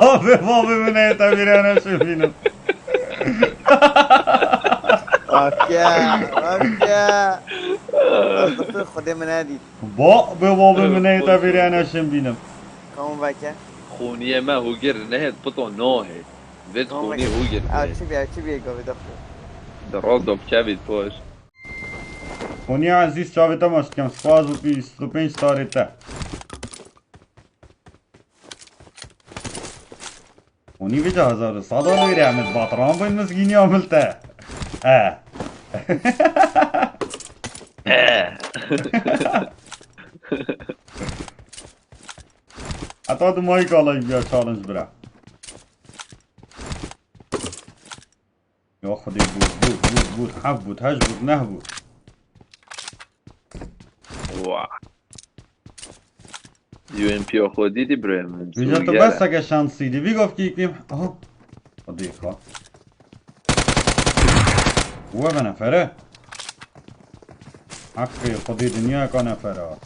بابا من اعتبر انا شايفينه. مافیا اصدقائي خودم ندید بابا من اعتبر انا شايفينه. کامون بکه خونی ما هوگر نه بطو نوه وید کامون خونی بکه هوگر او به چی بیا گاوی دخلو دراز دب کبید پاش خونی عزیز چاویتا ماست کم سپاز و 25 تاریتا. خونی بجا 1100 دلار عمل باطران باید مسکینی عملته. حتی دو مایی کالای بیا چالنج برا. یا خودی بود هفت بود هشت بود نه بود. واه یو ام پی خودی دی برم بجا تو بس اگه شانسی دی بی گفت که یکیم خودی خواه اوه به نفره حقی خودی دنیا که نفره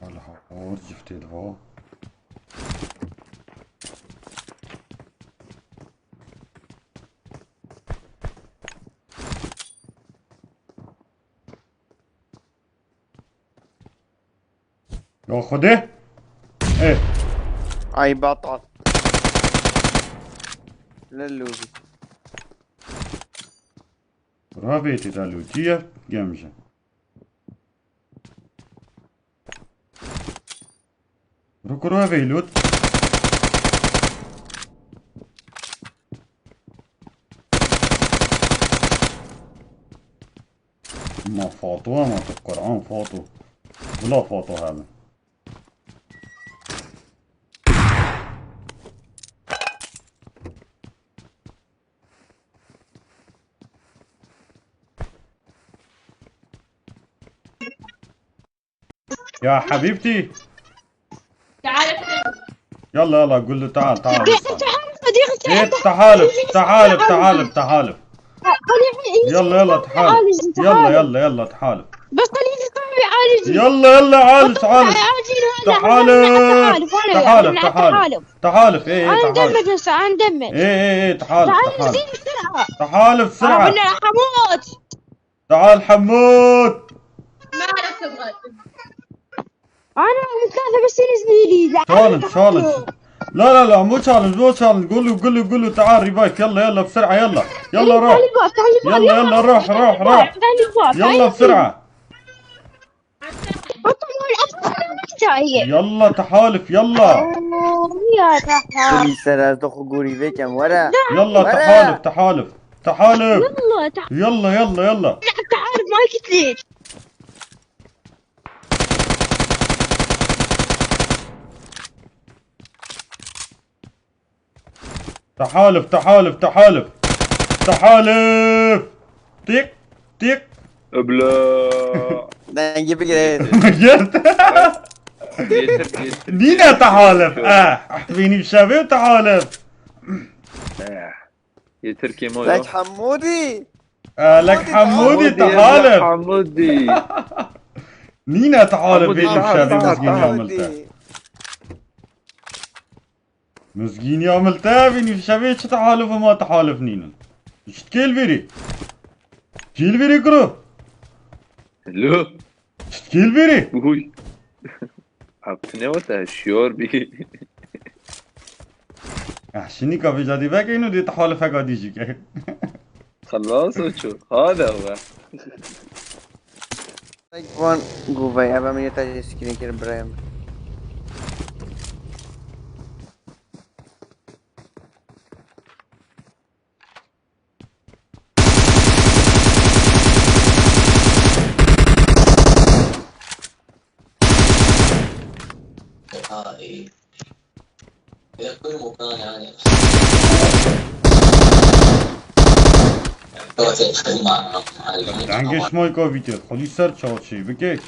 والله جفتي دفاع يا خده ايه ای بطل للوبي روح بيتي تالوتية جمجة روح بيلوت ما فاطوة ما القرآن فاطو ولا فاطو هذا يا حبيبتي يلا يلا قول له تعال تعال ايه تحالف يلا يلا تحالف يلا تحالف بس خليني صاحبي عالج يلا عالج تعالف تحالف ايه انا تحالف مدمج هسه انا مدمج ايه تحالف تعال تحالف نزيد بسرعة تحالف بسرعة انا حموت تعال حمود انا مكافئ بس ينزلي لي تشالنج لا مو تشالنج قول له تعال ريفايف يلا بسرعة يلا روح يلا روح يلا بسرعة يلا تحالف يلا يا تحالف كل سر از دخو گوری بکم ورا يلا تحالف يلا تحالف ما قلت ليش تحالف تيك ابلا دنگی بگیره جرت نينا تحالف فيني بشابه تحالف يتركي مو لك حمودي لك حمودي تحالف حمودي نينا تحالف فيني بشابه حمودي مسكين عملتها فيني بشابه چه تحالف وما تحالف نينا شت كيل بيري كرو لو شت كيل بيري وي هفتنه وتا شیور بی احشني كافي جادي باك انه دي تحالف قاعد که خلاص وشو هذا هو وان گوبای ابا من یه تاج اسکرین کرد برایم دنگش مایکا ویدیو خالی سر چاچی بگه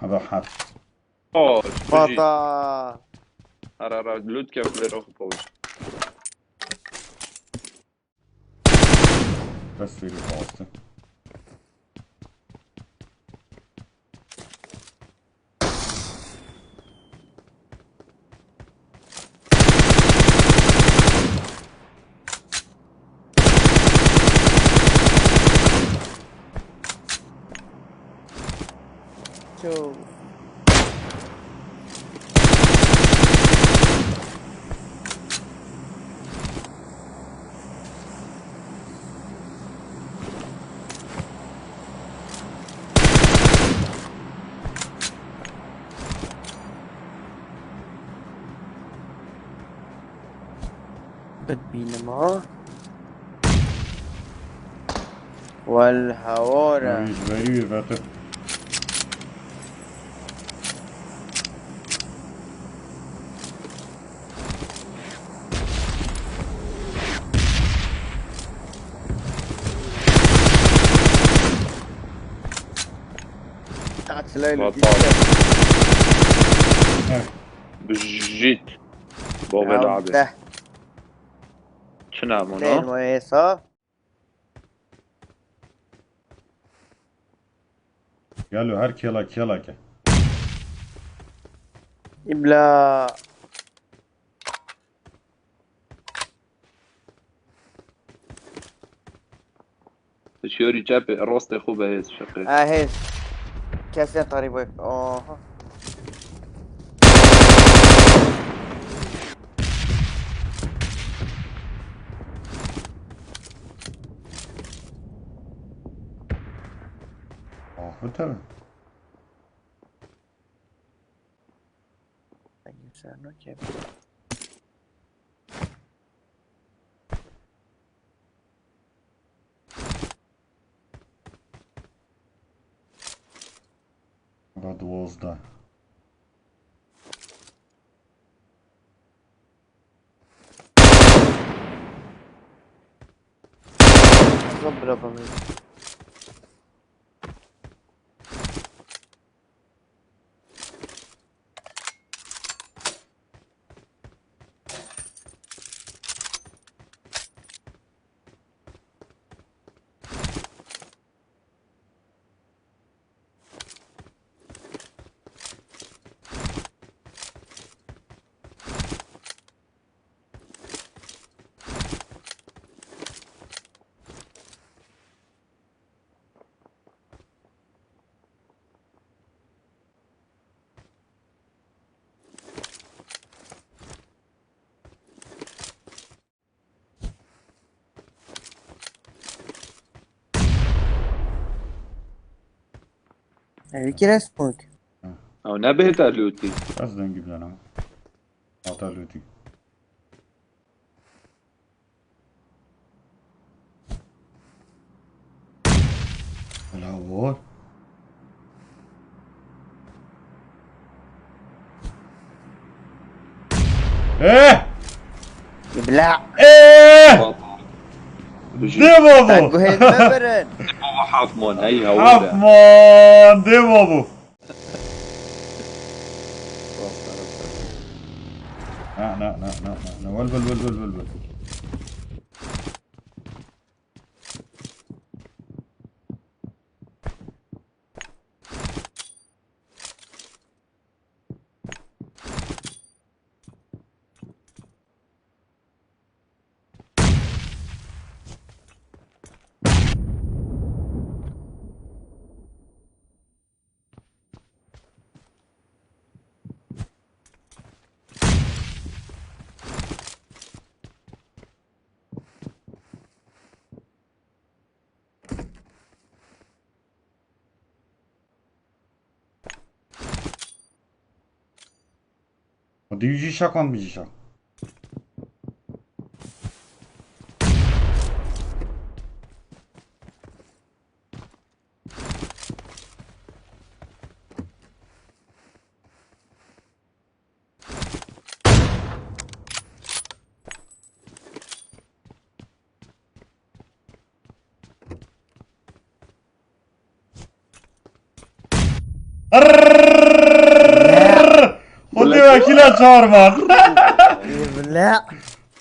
هذا حد اوه بجي بطل. ارى لود كيف ليروح فوز بس في الفاصل شوف بالبينما والهورة اجباري بيباتر تعت ليلة بطل بجيت بوبي لعبة شنو لين عملنا؟ ويسا قالوا هر كيلاك يلاك إبلا شيوري جاب الروست خوبه هيز شقيق هيز كاسين طريقك اوه تمام إنسان كيف God was that صبر ضمير هيك اسمك او نبهت لوتي بس نجيب لنا عطالوتي الهوار ايه يبلع ايه بجيت دي بابو تاكو هيد مبرن هو حاطمون هي هودا عفوا دي بابو لا ول خودی یجی شکن بیجی شک. خودی وکیل چهارمان. يبلع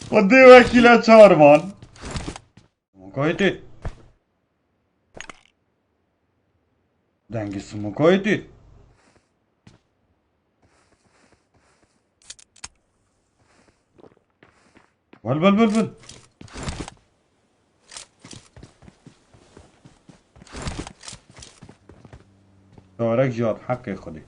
خودی وکیل چهارمان. مکایتی. دنگیس مکایتی. بل. دارک جاد حق خودی.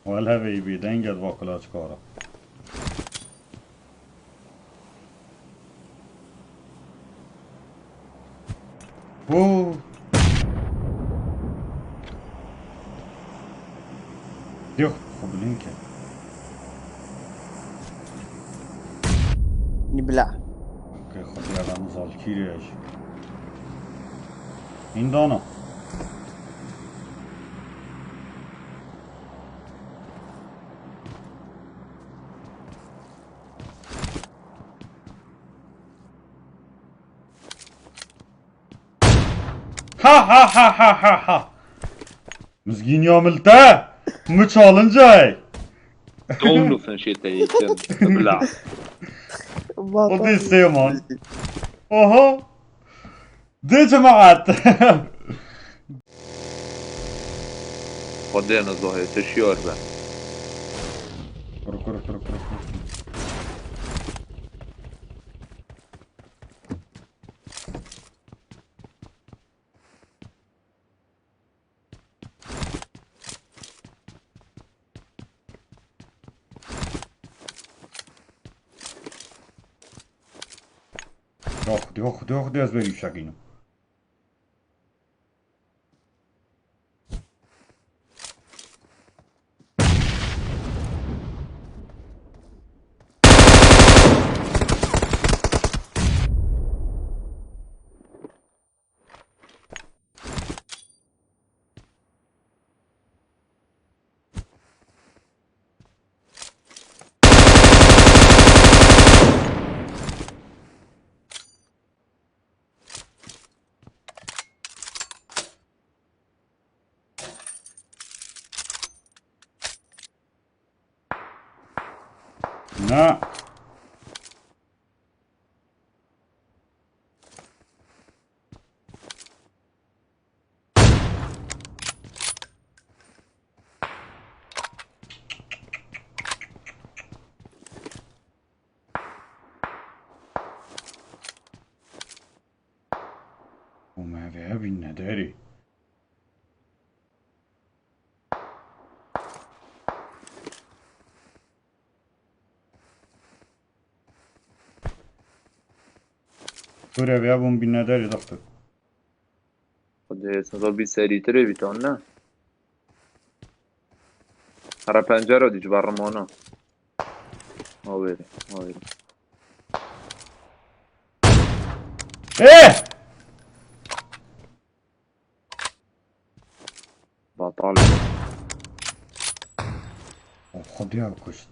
ولا بيبي دنجل باكلاش كورة. اوه يخ خبلين كده. يبلع اوكي خد يا بقى نزال كيري ايش. این دانا. ها مسكين يوم التا مو تشالنجاي Don't listen shit يتم ابلع. ودي سيمان اوه دي جماعات. خدينا الظهر تشيور بقى. كرو. خدي از بگی شکینو. نه وما ذهب النداري. سوريا بيابون بالنداري دكتور. خدي صدابي سري تري بيتونا. هر پنجره دیج برمانا. آوری. ايه بطل. خديها بكشت.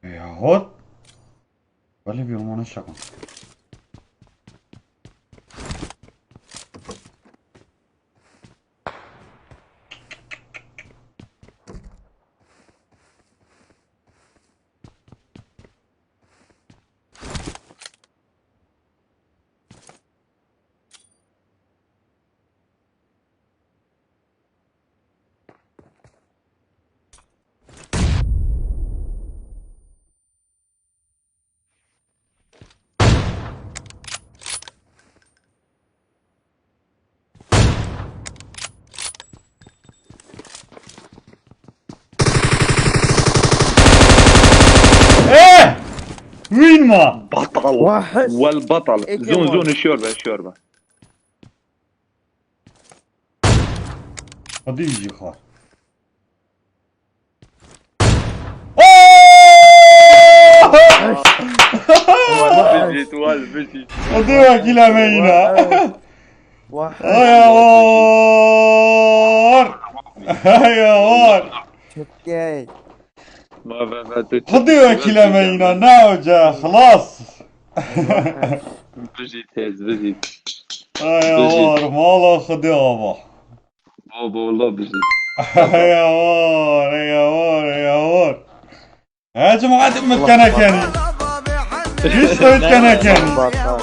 ياهوت ولی بیرون شکن. وين ما؟ بطل واحد. والبطل. إيه زون كمان؟ زون الشوربة الشوربة. هذا يجي خال. بجيت والبجي. هذا كلا مينا. واحد. يا وار يا وار. شكاي. ما هذا كلا مينا ناوجة خلاص. بجيت هيز بجيت. يا وار مالا خديابة. بابا والله بجيت. يا وار يا وار يا وار. يا جماعة متكنكني. ليش سويت كنكني؟ بطل.